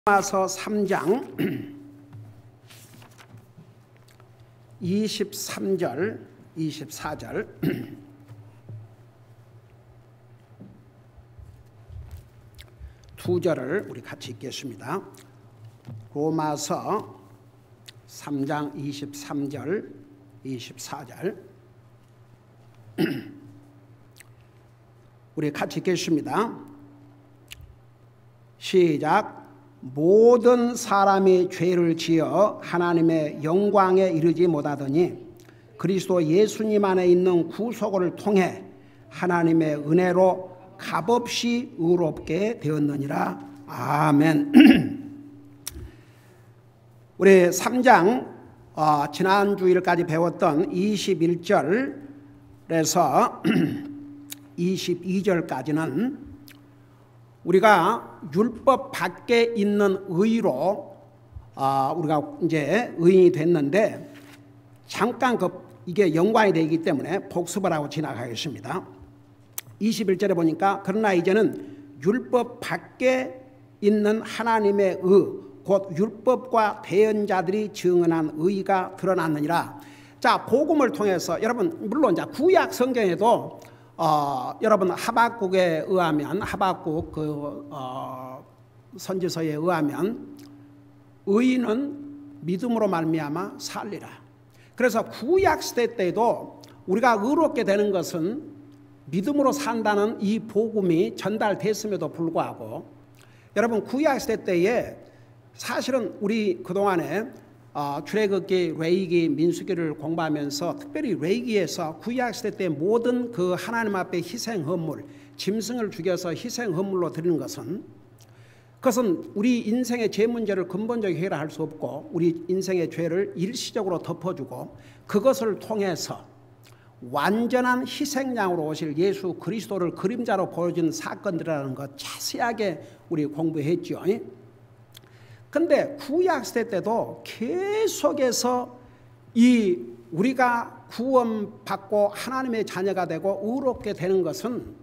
로마서 3장 23절, 24절 두 절을 우리 같이 읽겠습니다. 로마서 3장 23절, 24절 우리 같이 읽겠습니다. 시작. 모든 사람이 죄를 지어 하나님의 영광에 이르지 못하더니 그리스도 예수님 안에 있는 구속을 통해 하나님의 은혜로 값없이 의롭게 되었느니라. 아멘. 우리 3장 지난 주일까지 배웠던 21절에서 22절까지는 우리가 율법 밖에 있는 의로 우리가 이제 의인이 됐는데 잠깐 이게 연관이 되기 때문에 복습을 하고 지나가겠습니다. 21절에 보니까 그러나 이제는 율법 밖에 있는 하나님의 의, 곧 율법과 대언자들이 증언한 의가 드러났느니라. 자, 복음을 통해서 여러분 물론 이제 구약 성경에도 여러분 하박국에 의하면 하박국 선지서에 의하면 의인은 믿음으로 말미암아 살리라. 그래서 구약 시대 때도 우리가 의롭게 되는 것은 믿음으로 산다는 이 복음이 전달됐음에도 불구하고 여러분 구약 시대 때에 사실은 우리 그동안에 출애굽기, 레위기, 민수기를 공부하면서 특별히 레위기에서 구약시대 때 모든 그 하나님 앞에 희생 헌물, 짐승을 죽여서 희생 헌물로 드리는 것은 그것은 우리 인생의 죄 문제를 근본적으로 해결할 수 없고 우리 인생의 죄를 일시적으로 덮어주고 그것을 통해서 완전한 희생양으로 오실 예수 그리스도를 그림자로 보여준 사건들이라는 것 자세하게 우리 공부했죠. 근데 구약시대 때도 계속해서 이 우리가 구원받고 하나님의 자녀가 되고 의롭게 되는 것은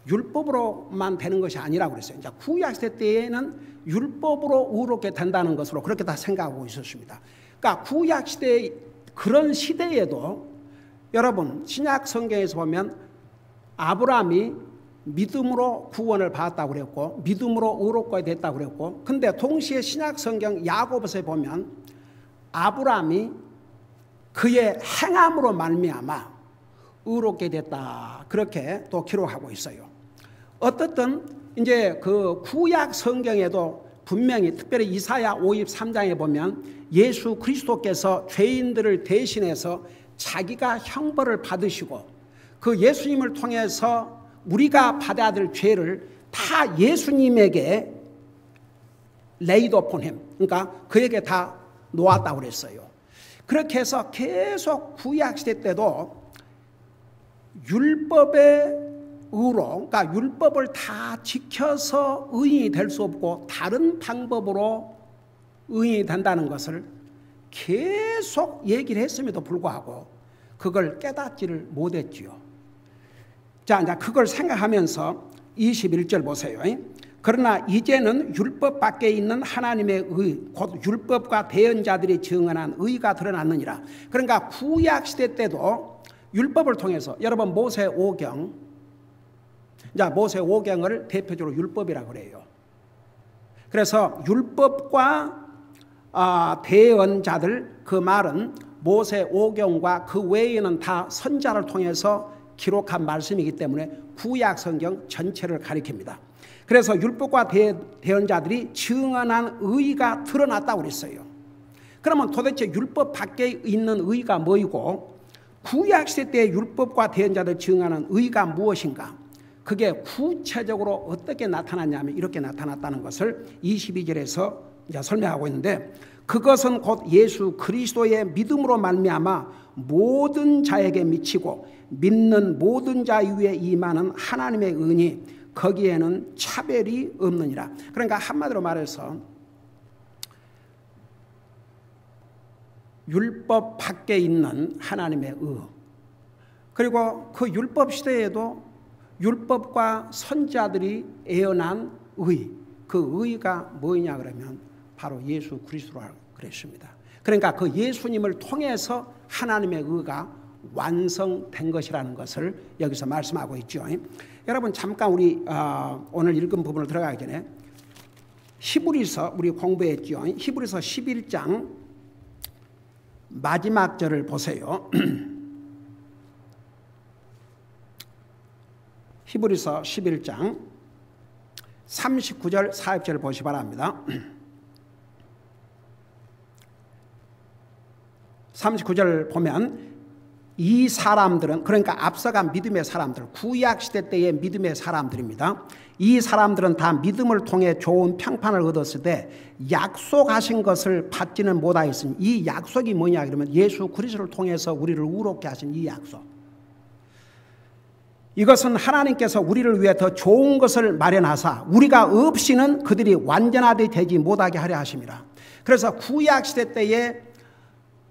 율법으로만 되는 것이 아니라고 그랬어요. 이제 구약시대 때에는 율법으로 의롭게 된다는 것으로 그렇게 다 생각하고 있었습니다. 그러니까 구약시대 그런 시대에도 여러분 신약 성경에서 보면 아브라함이 믿음으로 구원을 받았다고 그랬고 믿음으로 의롭게 됐다고 그랬고 근데 동시에 신약 성경 야고보서에 보면 아브라함이 그의 행함으로 말미암아 의롭게 됐다 그렇게 또 기록하고 있어요. 어떻든 이제 그 구약 성경에도 분명히 특별히 이사야 53장에 보면 예수 그리스도께서 죄인들을 대신해서 자기가 형벌을 받으시고 그 예수님을 통해서 우리가 받아야 될 죄를 다 예수님에게 레이드 업온 햄, 그러니까 그에게 다 놓았다고 그랬어요. 그렇게 해서 계속 구약시대 때도 율법의 의로, 그러니까 율법을 다 지켜서 의인이 될 수 없고 다른 방법으로 의인이 된다는 것을 계속 얘기를 했음에도 불구하고 그걸 깨닫지를 못했지요. 자, 이제 그걸 생각하면서 21절 보세요. 그러나 이제는 율법 밖에 있는 하나님의 의, 곧 율법과 대언자들이 증언한 의가 드러났느니라. 그러니까 구약 시대 때도 율법을 통해서 여러분 모세 오경, 자 모세 오경을 대표적으로 율법이라고 그래요. 그래서 율법과 대언자들 그 말은 모세 오경과 그 외에는 다 선자를 통해서 기록한 말씀이기 때문에 구약 성경 전체를 가리킵니다. 그래서 율법과 대언자들이 증언한 의가 드러났다고 그랬어요. 그러면 도대체 율법 밖에 있는 의가 뭐이고 구약 시대 때 율법과 대언자들이 증언한 의가 무엇인가? 그게 구체적으로 어떻게 나타났냐면 이렇게 나타났다는 것을 22절에서 이제 설명하고 있는데 그것은 곧 예수 그리스도의 믿음으로 말미암아 모든 자에게 미치고 믿는 모든 자 위에 임하는 하나님의 은이 거기에는 차별이 없느니라. 그러니까 한마디로 말해서 율법 밖에 있는 하나님의 의 그리고 그 율법 시대에도 율법과 선자들이 애언한 의, 그 의가 뭐냐 그러면 바로 예수 그리스도라고 그랬습니다. 그러니까 그 예수님을 통해서 하나님의 의가 완성된 것이라는 것을 여기서 말씀하고 있죠. 여러분 잠깐 우리 오늘 읽은 부분을 들어가기 전에 히브리서 우리 공부했죠. 히브리서 11장 마지막 절을 보세요. 히브리서 11장 39절 40절 보시 바랍니다. 39절 보면 이 사람들은, 그러니까 앞서간 믿음의 사람들, 구약시대 때의 믿음의 사람들입니다. 이 사람들은 다 믿음을 통해 좋은 평판을 얻었을 때 약속하신 것을 받지는 못하였으니, 이 약속이 뭐냐 그러면 예수 그리스도를 통해서 우리를 의롭게 하신 이 약속, 이것은 하나님께서 우리를 위해 더 좋은 것을 마련하사 우리가 없이는 그들이 완전하게 되지 못하게 하려 하심이라. 그래서 구약시대 때에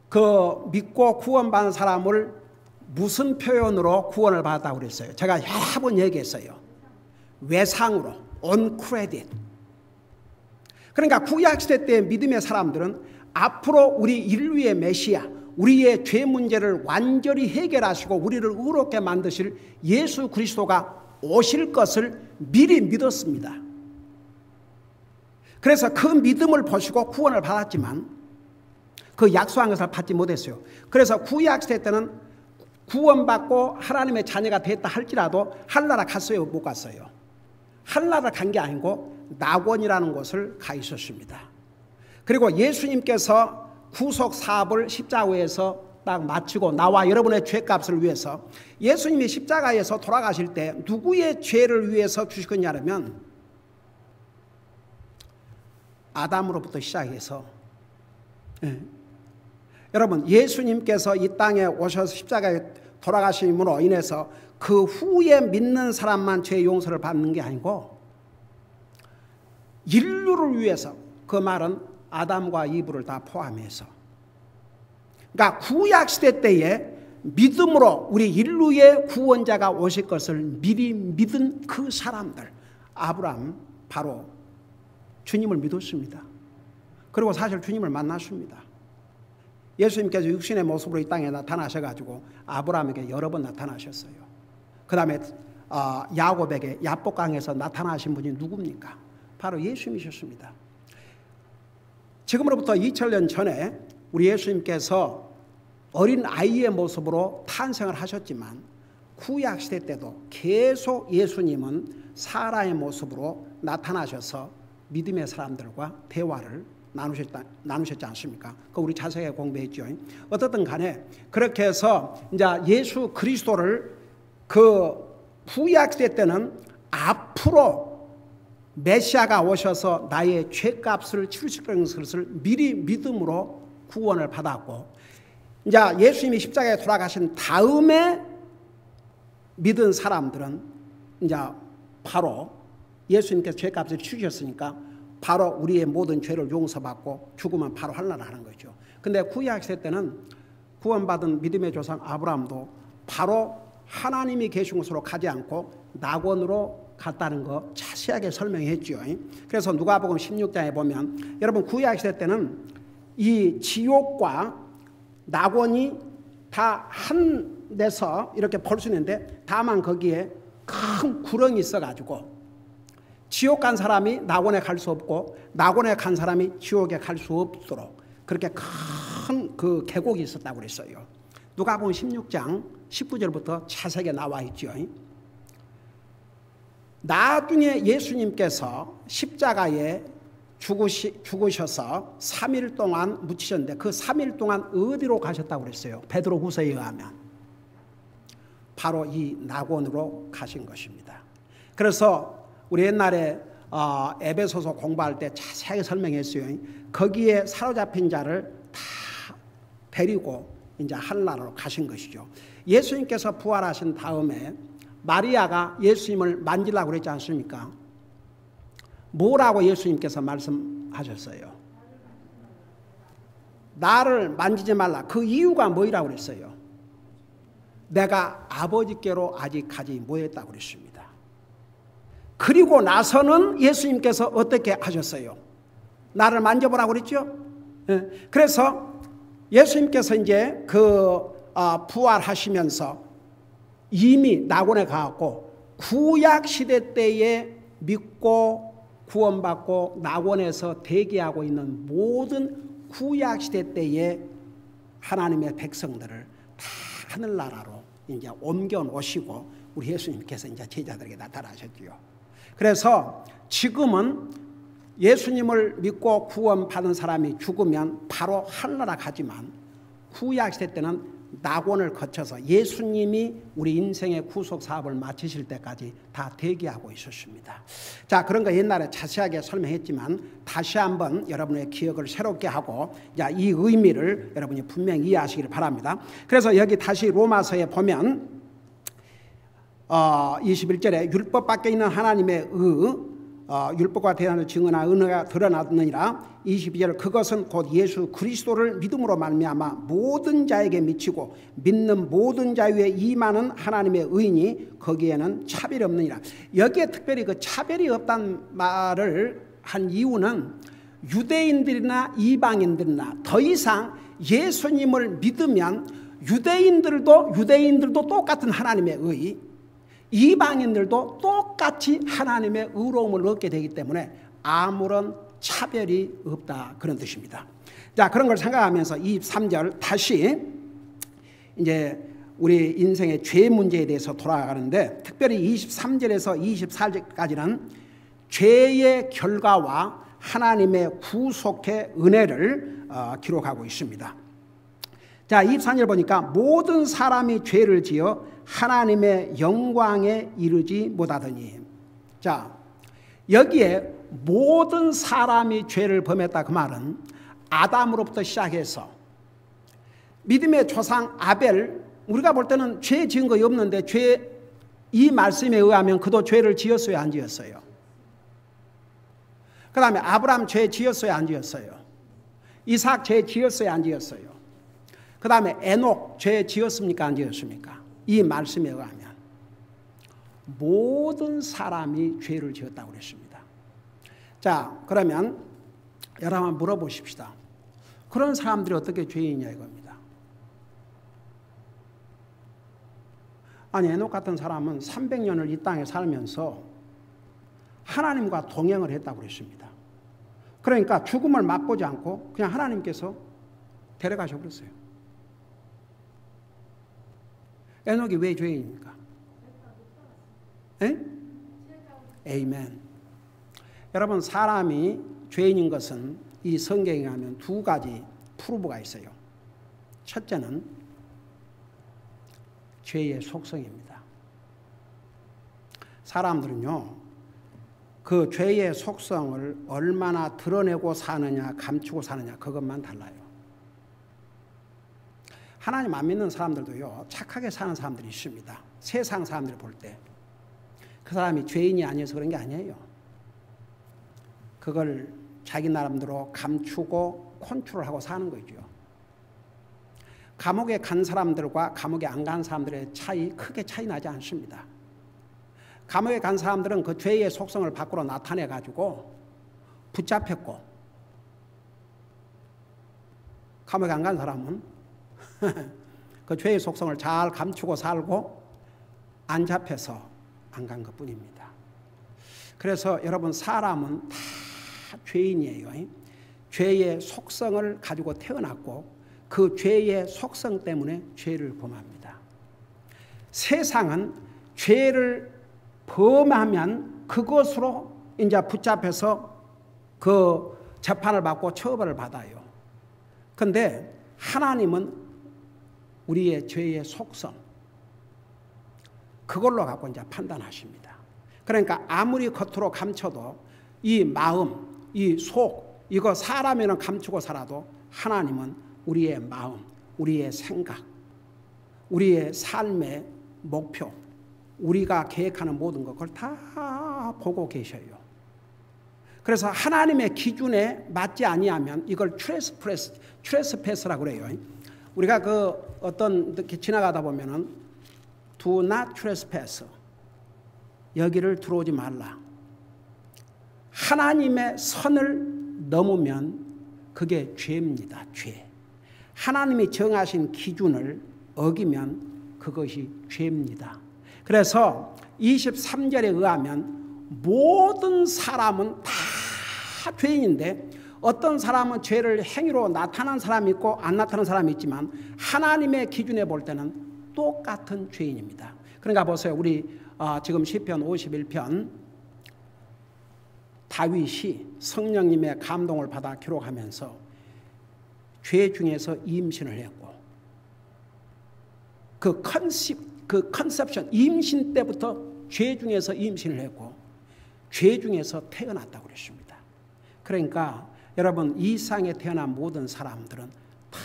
그 믿고 구원받은 사람을 무슨 표현으로 구원을 받았다고 그랬어요? 제가 여러 번 얘기했어요. 외상으로, on credit. 그러니까 구약시대 때의 믿음의 사람들은 앞으로 우리 인류의 메시아, 우리의 죄 문제를 완전히 해결하시고 우리를 의롭게 만드실 예수 그리스도가 오실 것을 미리 믿었습니다. 그래서 그 믿음을 보시고 구원을 받았지만 그 약속한 것을 받지 못했어요. 그래서 구약시대 때는 구원받고 하나님의 자녀가 됐다 할지라도 하늘나라 갔어요? 못 갔어요? 하늘나라 간 게 아니고 낙원이라는 곳을 가 있었습니다. 그리고 예수님께서 구속 사업을 십자가에서 딱 마치고 나와 여러분의 죄값을 위해서 예수님이 십자가에서 돌아가실 때 누구의 죄를 위해서 주시겠냐면 아담으로부터 시작해서 여러분 예수님께서 이 땅에 오셔서 십자가에 돌아가심으로 인해서 그 후에 믿는 사람만 죄 용서를 받는 게 아니고 인류를 위해서, 그 말은 아담과 이브를 다 포함해서, 그러니까 구약시대 때에 믿음으로 우리 인류의 구원자가 오실 것을 미리 믿은 그 사람들, 아브라함 바로 주님을 믿었습니다. 그리고 사실 주님을 만났습니다. 예수님께서 육신의 모습으로 이 땅에 나타나셔가지고 아브라함에게 여러 번 나타나셨어요. 그 다음에 야곱에게 야복강에서 나타나신 분이 누굽니까? 바로 예수님이셨습니다. 지금으로부터 2000년 전에 우리 예수님께서 어린 아이의 모습으로 탄생을 하셨지만 구약시대 때도 계속 예수님은 사람의 모습으로 나타나셔서 믿음의 사람들과 대화를 나누셨지 않습니까? 그거 우리 자세하게 공부했죠. 어떻든 간에 그렇게 해서 이제 예수 그리스도를 그 구약시대 때는 앞으로 메시아가 오셔서 나의 죄값을 치르실 것을 미리 믿음으로 구원을 받았고, 이제 예수님이 십자가에 돌아가신 다음에 믿은 사람들은 이제 바로 예수님께서 죄값을 치르셨으니까 바로 우리의 모든 죄를 용서받고 죽으면 바로 하늘나라 하는 거죠. 근데 구약시대 때는 구원받은 믿음의 조상 아브라함도 바로 하나님이 계신 곳으로 가지 않고 낙원으로 갔다는 거 자세하게 설명했죠. 그래서 누가복음 16장에 보면 여러분 구약시대 때는 이 지옥과 낙원이 다 한 데서 이렇게 볼 수 있는데, 다만 거기에 큰 구렁이 있어가지고 지옥 간 사람이 낙원에 갈 수 없고 낙원에 간 사람이 지옥에 갈 수 없도록 그렇게 큰 그 계곡이 있었다고 그랬어요. 누가복음 16장 19절부터 자세하게 나와 있죠. 나중에 예수님께서 십자가에 죽으셔서 3일 동안 묻히셨는데 그 3일 동안 어디로 가셨다고 그랬어요? 베드로후서에 의하면 바로 이 낙원으로 가신 것입니다. 그래서 우리 옛날에 에베소서 공부할 때 자세하게 설명했어요. 거기에 사로잡힌 자를 다 데리고 이제 하늘나라로 가신 것이죠. 예수님께서 부활하신 다음에 마리아가 예수님을 만지려고 그랬지 않습니까? 뭐라고 예수님께서 말씀하셨어요? 나를 만지지 말라. 그 이유가 뭐라고 그랬어요? 내가 아버지께로 아직 가지 못했다고 그랬습니다. 그리고 나서는 예수님께서 어떻게 하셨어요? 나를 만져보라고 그랬죠? 그래서 예수님께서 이제 부활하시면서 이미 낙원에 가고 구약 시대 때에 믿고 구원받고 낙원에서 대기하고 있는 모든 구약 시대 때의 하나님의 백성들을 다 하늘나라로 이제 옮겨 놓으시고 우리 예수님께서 이제 제자들에게 나타나셨지요. 그래서 지금은 예수님을 믿고 구원받은 사람이 죽으면 바로 하늘나라 가지만 구약 시대 때는 낙원을 거쳐서 예수님이 우리 인생의 구속 사업을 마치실 때까지 다 대기하고 있었습니다. 자, 그런 거 옛날에 자세하게 설명했지만 다시 한번 여러분의 기억을 새롭게 하고 이 의미를 여러분이 분명히 이해하시기를 바랍니다. 그래서 여기 다시 로마서에 보면 21절에 율법 밖에 있는 하나님의 율법과 대하는 증언과 은혜가 드러났느니라. 22절 그것은 곧 예수 그리스도를 믿음으로 말미암아 모든 자에게 미치고 믿는 모든 자 위에 임하는 하나님의 의인이 거기에는 차별이 없느니라. 여기에 특별히 그 차별이 없다는 말을 한 이유는 유대인들이나 이방인들이나 더 이상 예수님을 믿으면 유대인들도 똑같은 하나님의 의, 이방인들도 똑같이 하나님의 의로움을 얻게 되기 때문에 아무런 차별이 없다, 그런 뜻입니다. 자, 그런 걸 생각하면서 23절 다시 이제 우리 인생의 죄 문제에 대해서 돌아가는데, 특별히 23절에서 24절까지는 죄의 결과와 하나님의 구속의 은혜를 기록하고 있습니다. 자, 24절 보니까 모든 사람이 죄를 지어 하나님의 영광에 이르지 못하더니. 자, 여기에 모든 사람이 죄를 범했다, 그 말은 아담으로부터 시작해서 믿음의 조상 아벨, 우리가 볼 때는 죄 지은 거 없는데 이 말씀에 의하면 그도 죄를 지었어요, 안 지었어요? 그 다음에 아브라함 죄 지었어요, 안 지었어요? 이삭 죄 지었어요, 안 지었어요? 그 다음에 에녹 죄 지었습니까, 안 지었습니까? 이 말씀에 의하면 모든 사람이 죄를 지었다고 그랬습니다. 자, 그러면 여러분 한번 물어보십시다. 그런 사람들이 어떻게 죄인이냐 이겁니다. 아니, 에녹 같은 사람은 300년을 이 땅에 살면서 하나님과 동행을 했다고 그랬습니다. 그러니까 죽음을 맛보지 않고 그냥 하나님께서 데려가셔 버렸어요. 에녹이 왜 죄인입니까? 에이멘. 여러분, 사람이 죄인인 것은 이 성경에 가면 두 가지 프루브가 있어요. 첫째는 죄의 속성입니다. 사람들은요, 그 죄의 속성을 얼마나 드러내고 사느냐 감추고 사느냐, 그것만 달라요. 하나님 안 믿는 사람들도요, 착하게 사는 사람들이 있습니다. 세상 사람들이 볼 때 그 사람이 죄인이 아니어서 그런 게 아니에요. 그걸 자기 나름대로 감추고 컨트롤하고 사는 거죠. 감옥에 간 사람들과 감옥에 안 간 사람들의 크게 차이 나지 않습니다. 감옥에 간 사람들은 그 죄의 속성을 밖으로 나타내 가지고 붙잡혔고, 감옥에 안 간 사람은 그 죄의 속성을 잘 감추고 살고 안 잡혀서 안 간 것뿐입니다. 그래서 여러분, 사람은 다 죄인이에요. 죄의 속성을 가지고 태어났고 그 죄의 속성 때문에 죄를 범합니다. 세상은 죄를 범하면 그것으로 이제 붙잡혀서 그 재판을 받고 처벌을 받아요. 그런데 하나님은 우리의 죄의 속성, 그걸로 갖고 이제 판단하십니다. 그러니까 아무리 겉으로 감춰도 이 마음, 이 속, 이거 사람에는 감추고 살아도 하나님은 우리의 마음, 우리의 생각, 우리의 삶의 목표, 우리가 계획하는 모든 것, 그걸 다 보고 계셔요. 그래서 하나님의 기준에 맞지 아니하면 이걸 트레스패스라고 그래요. 우리가 이렇게 지나가다 보면은 do not trespass, 여기를 들어오지 말라, 하나님의 선을 넘으면 그게 죄입니다. 죄. 하나님이 정하신 기준을 어기면 그것이 죄입니다. 그래서 23절에 의하면 모든 사람은 다 죄인인데 어떤 사람은 죄를 행위로 나타난 사람이 있고 안 나타난 사람이 있지만 하나님의 기준에 볼 때는 똑같은 죄인입니다. 그러니까 보세요. 우리 지금 시편 51편 다윗이 성령님의 감동을 받아 기록하면서 죄 중에서 임신을 했고 그 컨셉션 임신 때부터 죄 중에서 임신을 했고 죄 중에서 태어났다고 그랬습니다. 그러니까 여러분 이 세상에 태어난 모든 사람들은 다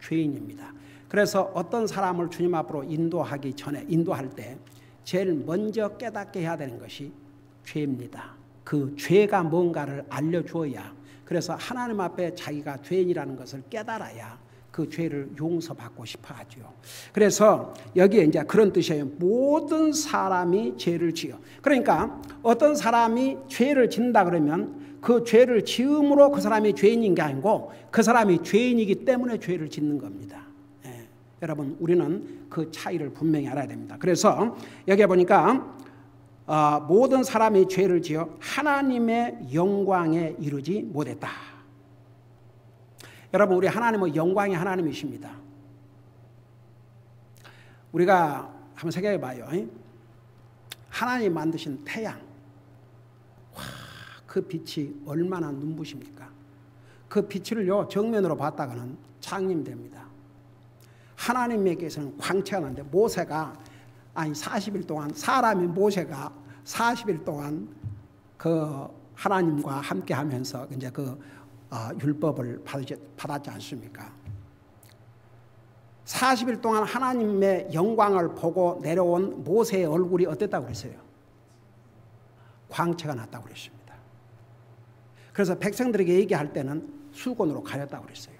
죄인입니다. 그래서 어떤 사람을 주님 앞으로 인도하기 전에 인도할 때 제일 먼저 깨닫게 해야 되는 것이 죄입니다. 그 죄가 뭔가를 알려주어야 그래서 하나님 앞에 자기가 죄인이라는 것을 깨달아야 그 죄를 용서받고 싶어 하죠. 그래서 여기에 이제 그런 뜻이에요. 모든 사람이 죄를 지어. 그러니까 어떤 사람이 죄를 짓는다 그러면 그 죄를 지음으로 그 사람이 죄인인 게 아니고 그 사람이 죄인이기 때문에 죄를 짓는 겁니다. 예. 여러분 우리는 그 차이를 분명히 알아야 됩니다. 그래서 여기에 보니까 모든 사람이 죄를 지어 하나님의 영광에 이르지 못했다. 여러분 우리 하나님은 영광의 하나님이십니다. 우리가 한번 생각해 봐요. 하나님 만드신 태양, 와, 그 빛이 얼마나 눈부십니까? 그 빛을요 정면으로 봤다가는 장님됩니다. 하나님에게서는 광채가 나는데 모세가 40일 동안 사람이 모세가 40일 동안 그 하나님과 함께 하면서 이제 그 율법을 받았지 않습니까? 40일 동안 하나님의 영광을 보고 내려온 모세의 얼굴이 어땠다고 그랬어요? 광채가 났다고 그랬습니다. 그래서 백성들에게 얘기할 때는 수건으로 가렸다고 그랬어요.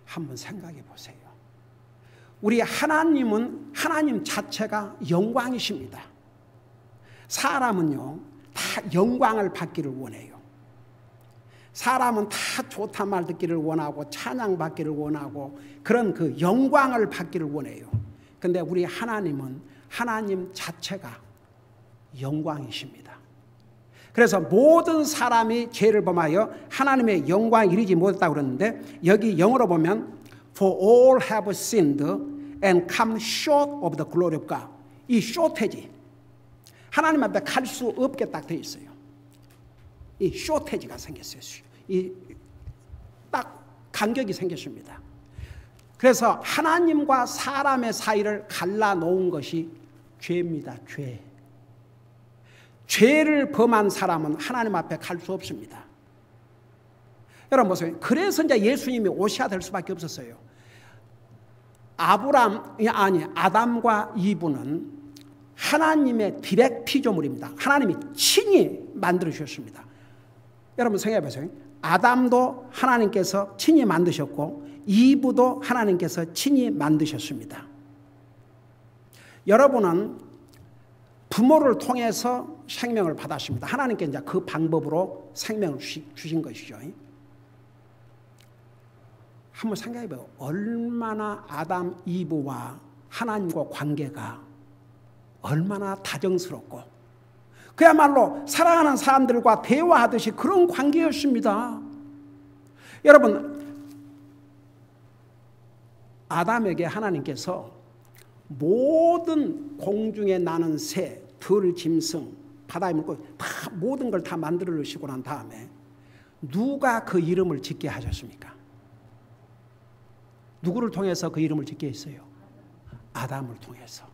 한번 생각해 보세요. 우리 하나님은 하나님 자체가 영광이십니다. 사람은요 다 영광을 받기를 원해요. 사람은 다 좋단 말 듣기를 원하고 찬양 받기를 원하고 그런 그 영광을 받기를 원해요. 근데 우리 하나님은 하나님 자체가 영광이십니다. 그래서 모든 사람이 죄를 범하여 하나님의 영광에 이르지 못했다고 그러는데 여기 영어로 보면 For all have sinned and come short of the glory of God. 이 쇼테지 하나님 앞에 갈 수 없게 딱 돼 있어요. 이 쇼테지가 생겼어요. 이 딱 간격이 생겼습니다. 그래서 하나님과 사람의 사이를 갈라놓은 것이 죄입니다. 죄. 죄를 범한 사람은 하나님 앞에 갈 수 없습니다. 여러분 보세요. 그래서 이제 예수님이 오셔야 될 수밖에 없었어요. 아담과 이브는 하나님의 디렉트 피조물입니다. 하나님이 친히 만들어 주셨습니다. 여러분 생각해 보세요. 아담도 하나님께서 친히 만드셨고 이브도 하나님께서 친히 만드셨습니다. 여러분은 부모를 통해서 생명을 받았습니다. 하나님께 이제 그 방법으로 생명을 주신 것이죠. 한번 생각해 봐요. 얼마나 아담 이브와 하나님과 관계가 얼마나 다정스럽고 그야말로 사랑하는 사람들과 대화하듯이 그런 관계였습니다. 여러분 아담에게 하나님께서 모든 공중에 나는 새, 들, 짐승, 바다의 물고기 다 모든 걸 다 만들어 놓으시고 난 다음에 누가 그 이름을 짓게 하셨습니까? 누구를 통해서 그 이름을 짓게 했어요? 아담을 통해서.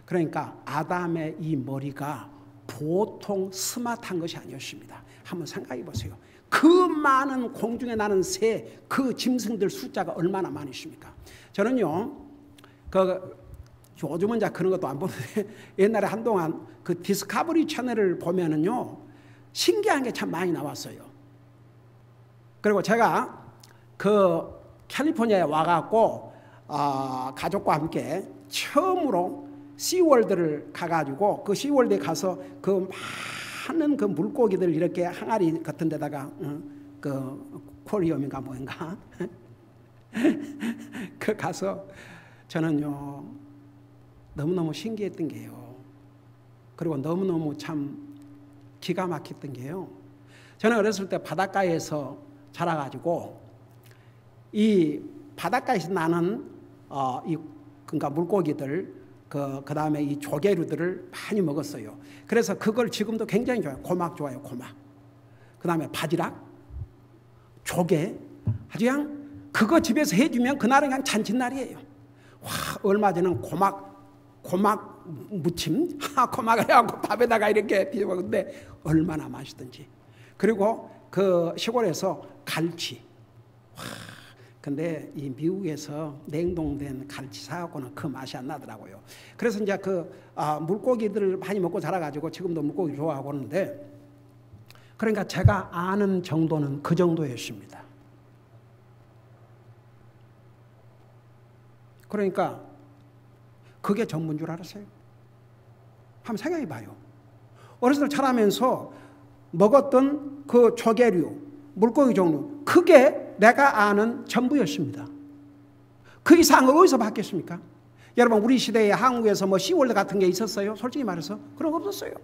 그러니까 아담의 이 머리가 보통 스마트한 것이 아니었습니다. 한번 생각해 보세요. 그 많은 공중에 나는 새, 그 짐승들 숫자가 얼마나 많으십니까? 저는요, 요즘은 이제 그런 것도 안 보는데 옛날에 한동안 그 디스커버리 채널을 보면은요, 신기한 게 참 많이 나왔어요. 그리고 제가 그 캘리포니아에 와갖고 가족과 함께 처음으로 시월드를 가가지고 그 시월드에 가서 그 많은 그 물고기들 이렇게 항아리 같은 데다가 그 코리움인가 뭐인가 그 가서 저는요 너무너무 신기했던 게요. 그리고 너무너무 참 기가 막혔던 게요. 저는 어렸을 때 바닷가에서 자라가지고 이 바닷가에서 나는 그러니까 물고기들 그 다음에 이 조개류들을 많이 먹었어요. 그래서 그걸 지금도 굉장히 좋아해요. 고막 좋아요, 고막. 그 다음에 바지락, 조개, 아주 그냥 그거 집에서 해주면 그날은 그냥 잔칫날이에요. 와, 얼마 전에는 고막 무침, 고막을 해갖고 밥에다가 이렇게 비벼 먹는데 얼마나 맛있던지. 그리고 그 시골에서 갈치. 와, 근데 이 미국에서 냉동된 갈치 사갖고는 그 맛이 안 나더라고요. 그래서 이제 물고기들을 많이 먹고 자라가지고 지금도 물고기 좋아하고 그러는데, 그러니까 제가 아는 정도는 그 정도였습니다. 그러니까 그게 전부인 줄 알았어요. 한번 생각해 봐요. 어렸을 때 자라면서 먹었던 그 조개류, 물고기 종류, 그게 내가 아는 전부였습니다. 그 이상을 어디서 받겠습니까? 여러분, 우리 시대에 한국에서 뭐 시월드 같은 게 있었어요? 솔직히 말해서 그런 거 없었어요.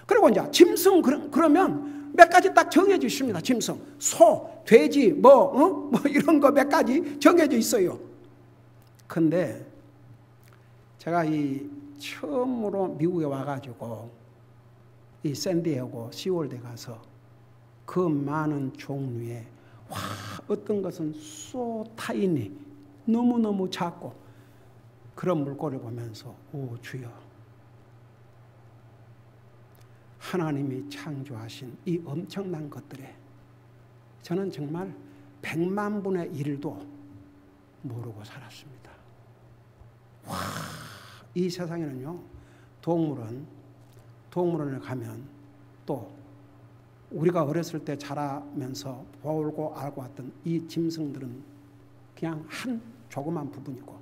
그리고 이제 짐승 그러면 몇 가지 딱 정해져 있습니다. 짐승, 소, 돼지, 뭐 이런 거 몇 가지 정해져 있어요. 근데 제가 이 처음으로 미국에 와가지고 이 샌디에고 시월드에 가서 그 많은 종류의 어떤 것은 소 타이니 너무너무 작고 그런 물고기를 보면서 오 주여, 하나님이 창조하신 이 엄청난 것들에 저는 정말 100만 분의 1도 모르고 살았습니다. 이 세상에는요, 동물원을 가면 또 우리가 어렸을 때 자라면서 보고 알고 왔던 이 짐승들은 그냥 한 조그만 부분이고,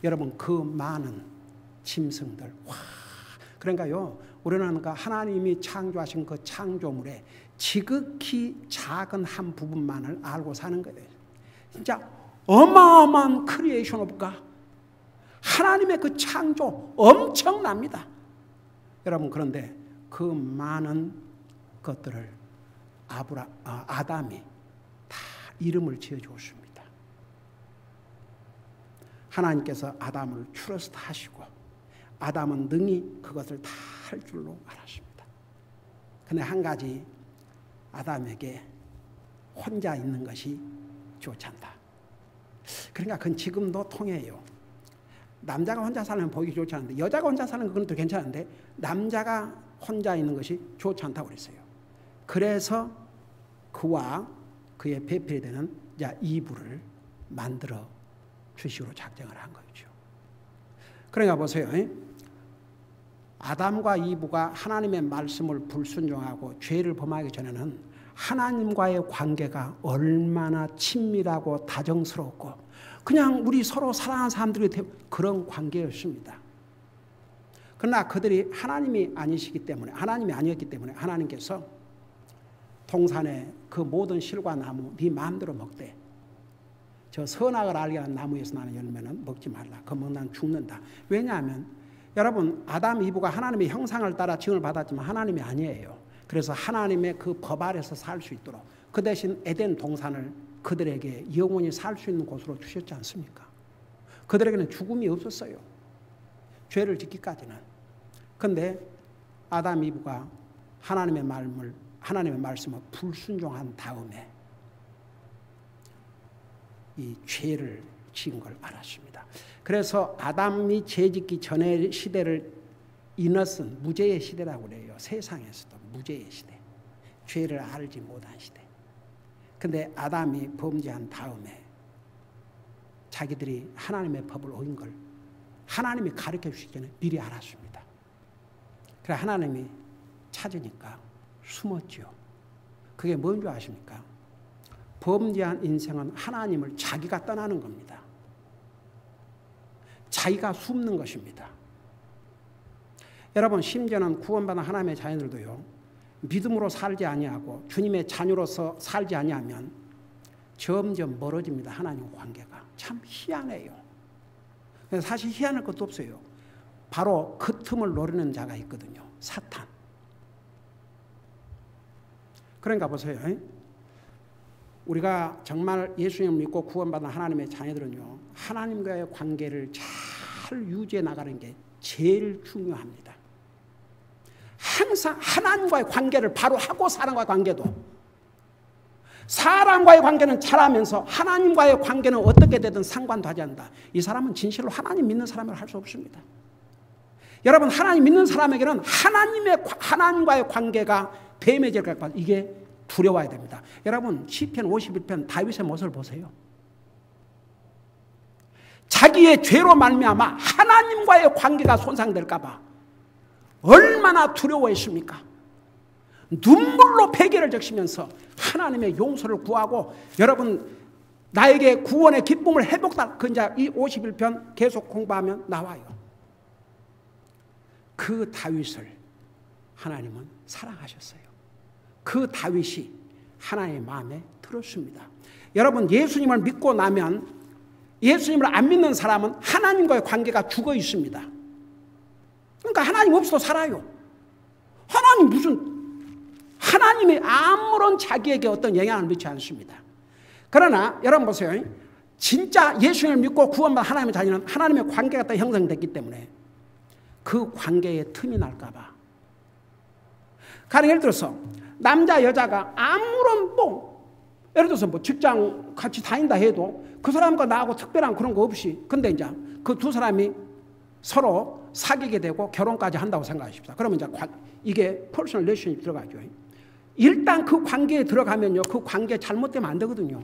여러분 그 많은 짐승들, 그러니까요, 우리는 하나님이 창조하신 그 창조물의 지극히 작은 한 부분만을 알고 사는 거예요. 진짜 어마어마한 크리에이션 오브 갓, 하나님의 그 창조 엄청납니다. 여러분, 그런데 그 많은 것들을 아담이 다 이름을 지어주었습니다. 하나님께서 아담을 트러스트 하시고 아담은 능히 그것을 다 할 줄로 알았습니다. 근데 한 가지, 아담에게 혼자 있는 것이 좋지 않다. 그러니까 그건 지금도 통해요. 남자가 혼자 사는 건 보기 좋지 않은데, 여자가 혼자 사는 건 또 괜찮은데 남자가 혼자 있는 것이 좋지 않다고 그랬어요. 그래서 그와 그의 배필이 되는 이브를 만들어 주시기로 작정을 한 거죠. 그러니까 보세요. 아담과 이브가 하나님의 말씀을 불순종하고 죄를 범하기 전에는 하나님과의 관계가 얼마나 친밀하고 다정스럽고 그냥 우리 서로 사랑하는 사람들이 그런 관계였습니다. 그러나 그들이 하나님이 아니었기 때문에 하나님께서 동산의 그 모든 실과 나무 네 마음대로 먹되 저 선악을 알게 하는 나무에서 나는 열매는 먹지 말라. 그거 먹으면 죽는다. 왜냐하면 여러분, 아담 이브가 하나님의 형상을 따라 지음을 받았지만 하나님이 아니에요. 그래서 하나님의 그 법 아래서 살 수 있도록 그 대신 에덴 동산을 그들에게 영원히 살 수 있는 곳으로 주셨지 않습니까? 그들에게는 죽음이 없었어요. 죄를 짓기까지는. 그런데 아담 이브가 하나님의 말씀을 불순종한 다음에 이 죄를 지은 걸 알았습니다. 그래서 아담이 죄짓기 전의 시대를 이너슨, 무죄의 시대라고 그래요. 세상에서도 무죄의 시대, 죄를 알지 못한 시대. 근데 아담이 범죄한 다음에 자기들이 하나님의 법을 어긴 걸 하나님이 가르쳐 주시기 전에 미리 알았습니다. 그래 하나님이 찾으니까 숨었죠. 그게 뭔 줄 아십니까? 범죄한 인생은 하나님을 자기가 떠나는 겁니다. 자기가 숨는 것입니다. 여러분, 심지어는 구원받은 하나님의 자녀들도요, 믿음으로 살지 아니하고 주님의 자녀로서 살지 아니하면 점점 멀어집니다. 하나님과 관계가. 참 희한해요. 사실 희한할 것도 없어요. 바로 그 틈을 노리는 자가 있거든요. 사탄. 그러니까 보세요. 우리가 정말 예수님을 믿고 구원받은 하나님의 자녀들은요, 하나님과의 관계를 잘 유지해 나가는 게 제일 중요합니다. 항상 하나님과의 관계를 바로 하고 사람과의 관계도, 사람과의 관계는 잘하면서 하나님과의 관계는 어떻게 되든 상관도 하지 않는다. 이 사람은 진실로 하나님 믿는 사람이라 할 수 없습니다. 여러분, 하나님 믿는 사람에게는 하나님과의 관계가 뱀해질 것 같아요. 이게 두려워야 됩니다. 여러분, 시편 51편 다윗의 모습을 보세요. 자기의 죄로 말미암아 하나님과의 관계가 손상될까 봐 얼마나 두려워했습니까? 눈물로 베개를 적시면서 하나님의 용서를 구하고, 여러분, 나에게 구원의 기쁨을 회복다. 그 이제 이 51편 계속 공부하면 나와요. 그 다윗을 하나님은 사랑하셨어요. 그 다윗이 하나님의 마음에 들었습니다. 여러분, 예수님을 믿고 나면, 예수님을 안 믿는 사람은 하나님과의 관계가 죽어 있습니다. 그러니까 하나님 없어도 살아요. 하나님이 아무런 자기에게 어떤 영향을 미치지 않습니다. 그러나 여러분 보세요. 진짜 예수님을 믿고 구원받은 하나님의 자녀는 하나님의 관계가 또 형성됐기 때문에 그 관계에 틈이 날까 봐. 가령 예를 들어서 남자 여자가 아무런 예를 들어서 직장 같이 다닌다 해도 그 사람과 나하고 특별한 그런 거 없이, 근데 이제 그 두 사람이 서로 사귀게 되고 결혼까지 한다고 생각하십시다. 그러면 이제 이게 퍼스널 릴레이션십이 들어가죠. 일단 그 관계에 들어가면요, 그 관계 잘못되면 안 되거든요.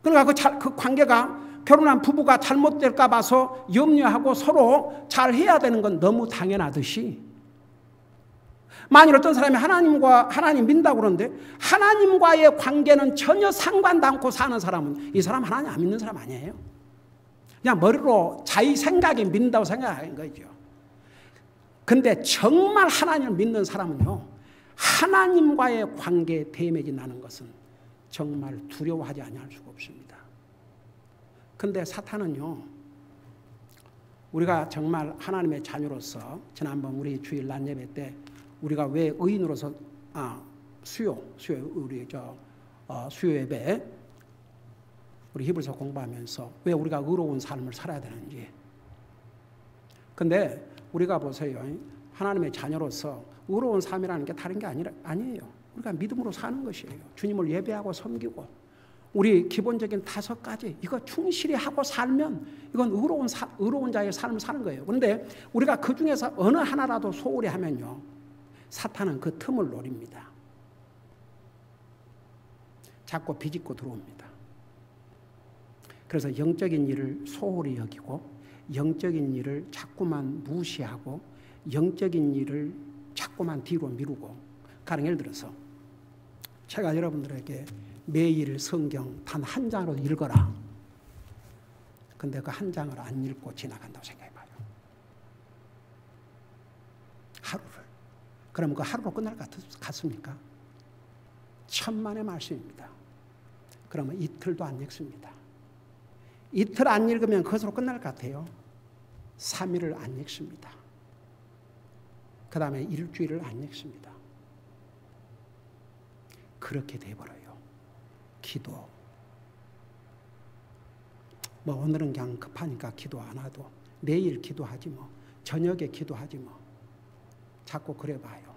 그러니까 그 관계가, 결혼한 부부가 잘못될까 봐서 염려하고 서로 잘 해야 되는 건 너무 당연하듯이, 만일 어떤 사람이 하나님 믿는다고 그러는데 하나님과의 관계는 전혀 상관도 않고 사는 사람은 이 사람 하나님 안 믿는 사람 아니에요. 그냥 머리로 자기 생각에 믿는다고 생각하는 거죠. 근데 정말 하나님을 믿는 사람은요, 하나님과의 관계에 대면이 나는 것은 정말 두려워하지 아니할 수가 없습니다. 근데 사탄은요, 우리가 정말 하나님의 자녀로서, 지난번 우리 주일 낮 예배 때 우리가 왜 의인으로서 수요 예배 우리 히브리서 공부하면서 왜 우리가 의로운 삶을 살아야 되는지. 근데 우리가 보세요, 하나님의 자녀로서 의로운 삶이라는 게 다른 게 아니에요. 우리가 믿음으로 사는 것이에요. 주님을 예배하고 섬기고, 우리 기본적인 5가지 이거 충실히 하고 살면 이건 의로운 자의 삶을 사는 거예요. 그런데 우리가 그 중에서 어느 하나라도 소홀히 하면요, 사탄은 그 틈을 노립니다. 자꾸 비집고 들어옵니다. 그래서 영적인 일을 소홀히 여기고, 영적인 일을 자꾸만 무시하고, 영적인 일을 자꾸만 뒤로 미루고. 가령 예를 들어서 제가 여러분들에게 매일 성경 단 한 장으로 읽어라. 근데 그 한 장을 안 읽고 지나간다고 생각해봐요. 하루를. 그러면 그 하루로 끝날 것 같습니까? 천만의 말씀입니다. 그러면 이틀도 안 읽습니다. 이틀 안 읽으면 그것으로 끝날 것 같아요. 3일을 안 읽습니다. 그 다음에 일주일을 안 읽습니다. 그렇게 돼버려요. 기도. 오늘은 그냥 급하니까 기도 안 하도, 내일 기도하지 뭐, 저녁에 기도하지 뭐. 자꾸 그래 봐요.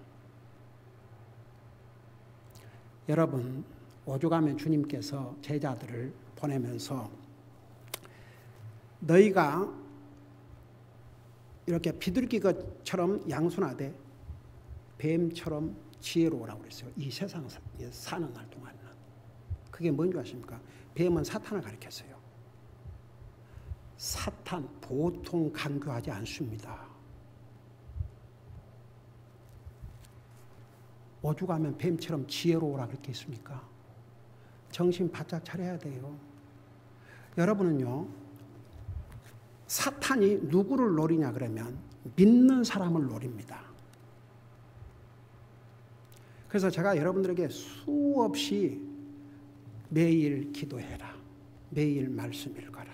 여러분, 오죽하면 주님께서 제자들을 보내면서 너희가 이렇게 비둘기처럼 양순하되 뱀처럼 지혜로우라고 그랬어요. 이 세상에 사는 날 동안은. 그게 뭔지 아십니까? 뱀은 사탄을 가리켰어요. 사탄 보통 간교하지 않습니다. 오죽하면 뱀처럼 지혜로우라 그렇게 했습니까? 정신 바짝 차려야 돼요. 여러분은요, 사탄이 누구를 노리냐 그러면 믿는 사람을 노립니다. 그래서 제가 여러분들에게 수없이 매일 기도해라, 매일 말씀 읽어라,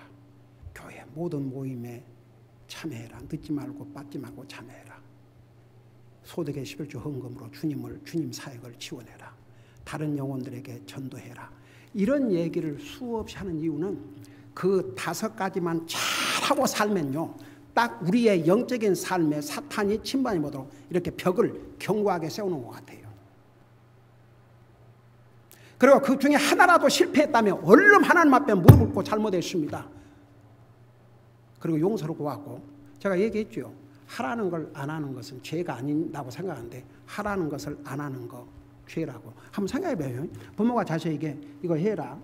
교회 모든 모임에 참여해라, 늦지 말고 빠지 말고 참여해라, 소득의 11조 헌금으로 주님 사역을 지원해라, 다른 영혼들에게 전도해라. 이런 얘기를 수없이 하는 이유는 그 5가지만 잘하고 살면요, 딱 우리의 영적인 삶에 사탄이 침반이 못하도록 이렇게 벽을 견고하게 세우는 것 같아요. 그리고 그 중에 하나라도 실패했다면 얼른 하나님 앞에 무릎 꿇고 잘못했습니다. 그리고 용서를 구하고, 제가 얘기했죠. 하라는 걸 안 하는 것은 죄가 아니라고 생각하는데 하라는 것을 안 하는 거 죄라고. 한번 생각해봐요. 부모가 자식에게 이거 해라,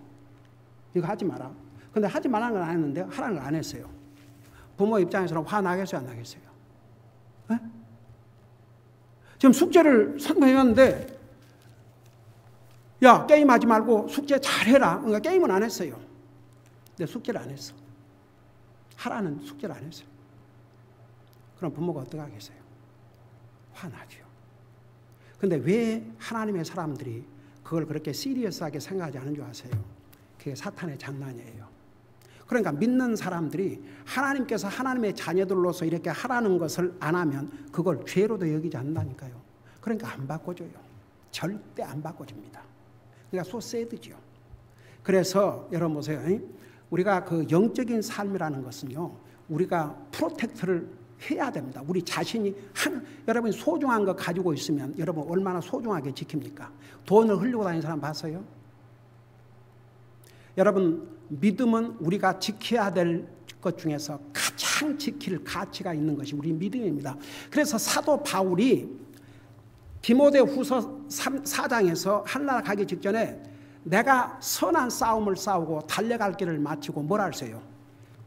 이거 하지 마라. 근데 하지 말라는 건 안 했는데 하라는 걸 안 했어요. 부모 입장에서는 화 나겠어요, 안 나겠어요? 네? 지금 숙제를 선포했는데 야, 게임하지 말고 숙제 잘해라. 그러니까 게임은 안 했어요. 근데 숙제를 안 했어. 하라는 숙제를 안 했어요. 그럼 부모가 어떻게 하겠어요? 화나죠. 근데 왜 하나님의 사람들이 그걸 그렇게 시리어스하게 생각하지 않은 줄 아세요? 그게 사탄의 장난이에요. 그러니까 믿는 사람들이 하나님께서 하나님의 자녀들로서 이렇게 하라는 것을 안 하면 그걸 죄로도 여기지 않는다니까요. 그러니까 안 바꿔줘요. 절대 안 바꿔줍니다. 그러니까 소세드죠. 그래서 여러분 보세요. 우리가 그 영적인 삶이라는 것은요, 우리가 프로텍트를 해야 됩니다. 우리 자신이 여러분이 소중한 거 가지고 있으면 여러분 얼마나 소중하게 지킵니까? 돈을 흘리고 다니는 사람 봤어요? 여러분, 믿음은 우리가 지켜야 될 것 중에서 가장 지킬 가치가 있는 것이 우리 믿음입니다. 그래서 사도 바울이 디모데후서 4장에서 하늘나라 가기 직전에 내가 선한 싸움을 싸우고 달려갈 길을 마치고 뭐라 했어요?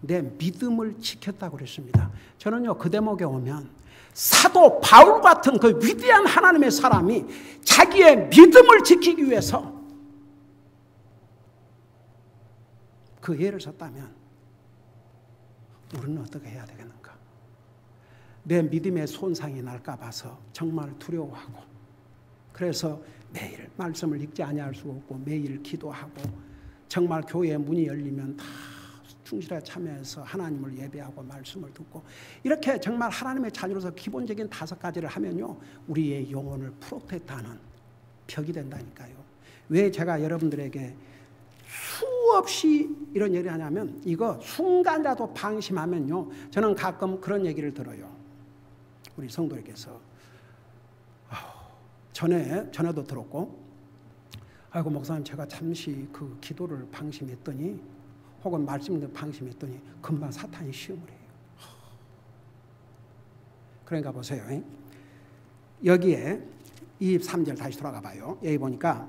내 믿음을 지켰다고 그랬습니다. 저는요, 그 대목에 오면 사도 바울 같은 그 위대한 하나님의 사람이 자기의 믿음을 지키기 위해서 그 예를 썼다면 우리는 어떻게 해야 되겠는가? 내 믿음의 손상이 날까 봐서 정말 두려워하고, 그래서 매일 말씀을 읽지 아니할 수가 없고 매일 기도하고, 정말 교회 문이 열리면 다 충실하게 참여해서 하나님을 예배하고 말씀을 듣고, 이렇게 정말 하나님의 자녀로서 기본적인 5가지를 하면요, 우리의 영혼을 프로텍트하는 벽이 된다니까요. 왜 제가 여러분들에게 수없이 이런 얘기를 하냐면, 이거 순간이라도 방심하면요, 저는 가끔 그런 얘기를 들어요. 우리 성도에게서 전에도 들었고, 아이고 목사님, 제가 잠시 그 기도를 방심했더니 혹은 말씀을 방심했더니 금방 사탄이 시험을 해요. 그러니까 보세요. 여기에 23절 다시 돌아가 봐요. 여기 보니까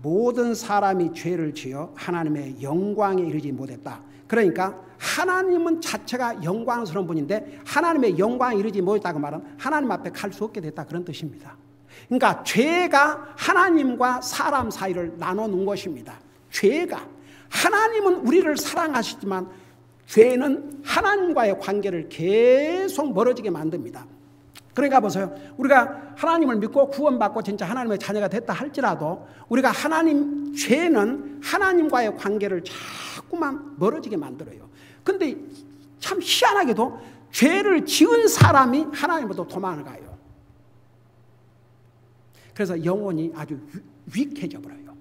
모든 사람이 죄를 지어 하나님의 영광에 이르지 못했다. 그러니까 하나님은 자체가 영광스러운 분인데 하나님의 영광에 이르지 못했다고 말은 하나님 앞에 갈 수 없게 됐다, 그런 뜻입니다. 그러니까 죄가 하나님과 사람 사이를 나눠놓은 것입니다. 죄가, 하나님은 우리를 사랑하시지만 죄는 하나님과의 관계를 계속 멀어지게 만듭니다. 그러니까 보세요. 우리가 하나님을 믿고 구원받고 진짜 하나님의 자녀가 됐다 할지라도 우리가 죄는 하나님과의 관계를 자꾸만 멀어지게 만들어요. 근데 참 희한하게도 죄를 지은 사람이 하나님으로부터 도망을 가요. 그래서 영혼이 아주 위익해져 버려요.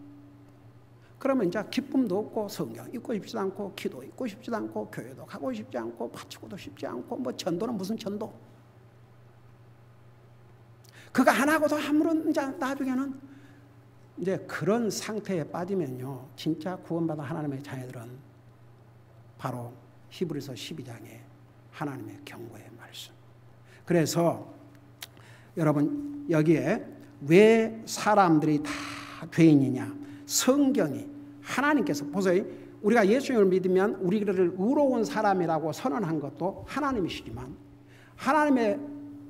그러면 이제 기쁨도 없고 성경 읽고 싶지도 않고 기도 읽고 싶지도 않고 교회도 가고 싶지 않고 바치고도 싶지 않고 뭐 전도는 무슨 전도. 그거 안 하고도 아무런 이제 나중에는 이제 그런 상태에 빠지면요, 진짜 구원받은 하나님의 자녀들은 바로 히브리서 12장의 하나님의 경고의 말씀. 그래서 여러분 여기에 왜 사람들이 다 죄인이냐? 성경이 하나님께서 보세요. 우리가 예수님을 믿으면 우리를 의로운 사람이라고 선언한 것도 하나님이시지만 하나님의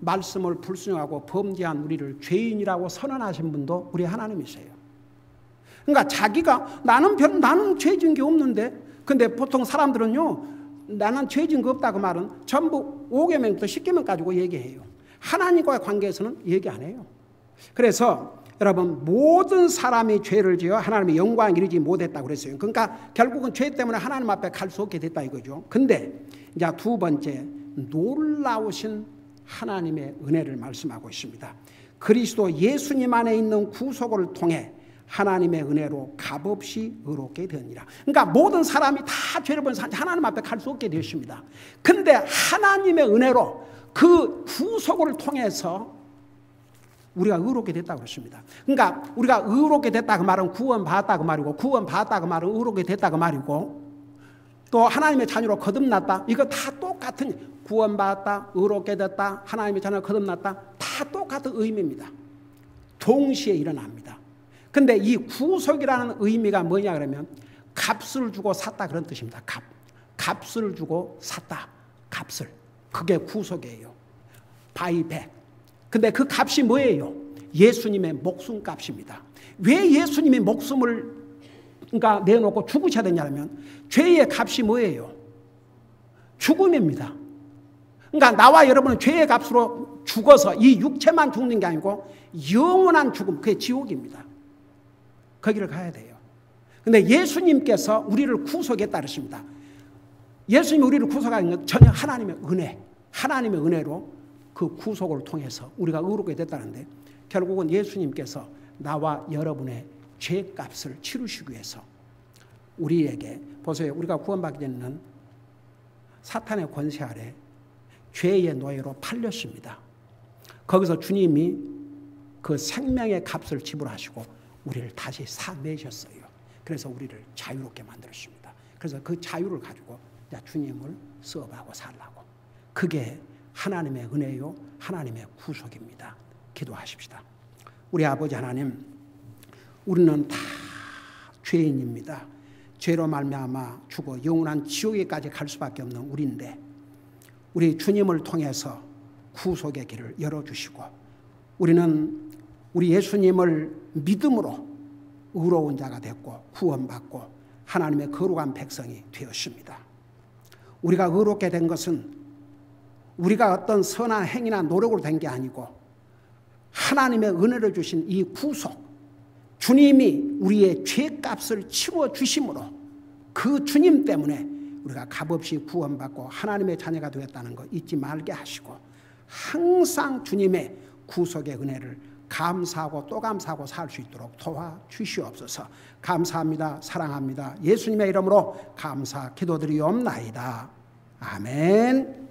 말씀을 불순종하고 범죄한 우리를 죄인이라고 선언하신 분도 우리 하나님이세요. 그러니까 자기가 나는 죄 지은 게 없는데, 근데 보통 사람들은요, 나는 죄 지은 거 없다고 말은 전부 5계명부터 10계명 가지고 얘기해요. 하나님과의 관계에서는 얘기 안 해요. 그래서 여러분 모든 사람이 죄를 지어 하나님의 영광 이르지 못했다고 그랬어요. 그러니까 결국은 죄 때문에 하나님 앞에 갈 수 없게 됐다 이거죠. 근데 이제 두 번째 놀라우신 하나님의 은혜를 말씀하고 있습니다. 그리스도 예수님 안에 있는 구속을 통해 하나님의 은혜로 값없이 의롭게 되니라. 그러니까 모든 사람이 다 죄를 범해서 하나님 앞에 갈 수 없게 되었습니다. 근데 하나님의 은혜로 그 구속을 통해서 우리가 의롭게 됐다고 그랬습니다. 그러니까 우리가 의롭게 됐다 그 말은 구원받았다 그 말이고, 구원받았다 그 말은 의롭게 됐다 그 말이고, 또 하나님의 자녀로 거듭났다, 이거 다 똑같은, 구원받았다, 의롭게 됐다, 하나님의 자녀로 거듭났다, 다 똑같은 의미입니다. 동시에 일어납니다. 근데 이 구속이라는 의미가 뭐냐 그러면 값을 주고 샀다 그런 뜻입니다. 값을 주고 샀다. 값을. 그게 구속이에요. 바이백. 근데 그 값이 뭐예요? 예수님의 목숨값입니다. 왜 예수님이 목숨을 그러니까 내놓고 죽으셔야 되냐면 죄의 값이 뭐예요? 죽음입니다. 그러니까 나와 여러분은 죄의 값으로 죽어서 이 육체만 죽는 게 아니고 영원한 죽음, 그게 지옥입니다. 거기를 가야 돼요. 근데 예수님께서 우리를 구속했다 그러십니다. 예수님이 우리를 구속하는 건 전혀 하나님의 은혜, 하나님의 은혜로 그 구속을 통해서 우리가 의롭게 됐다는데, 결국은 예수님께서 나와 여러분의 죄값을 치르시기 위해서 우리에게, 보세요, 우리가 구원받기 전에는 사탄의 권세 아래 죄의 노예로 팔렸습니다. 거기서 주님이 그 생명의 값을 지불하시고 우리를 다시 사내셨어요. 그래서 우리를 자유롭게 만들었습니다. 그래서 그 자유를 가지고 주님을 수업하고 살라고. 그게 하나님의 은혜요, 하나님의 구속입니다. 기도하십시다. 우리 아버지 하나님, 우리는 다 죄인입니다. 죄로 말미암아 죽어 영원한 지옥에까지 갈 수밖에 없는 우리인데, 우리 주님을 통해서 구속의 길을 열어주시고, 우리는 우리 예수님을 믿음으로 의로운 자가 됐고 구원받고 하나님의 거룩한 백성이 되었습니다. 우리가 의롭게 된 것은 우리가 어떤 선한 행위나 노력으로 된 게 아니고 하나님의 은혜를 주신 이 구속, 주님이 우리의 죄값을 치워주심으로 그 주님 때문에 우리가 값없이 구원받고 하나님의 자녀가 되었다는 거 잊지 말게 하시고, 항상 주님의 구속의 은혜를 감사하고 또 감사하고 살 수 있도록 도와주시옵소서. 감사합니다. 사랑합니다. 예수님의 이름으로 감사 기도드리옵나이다. 아멘.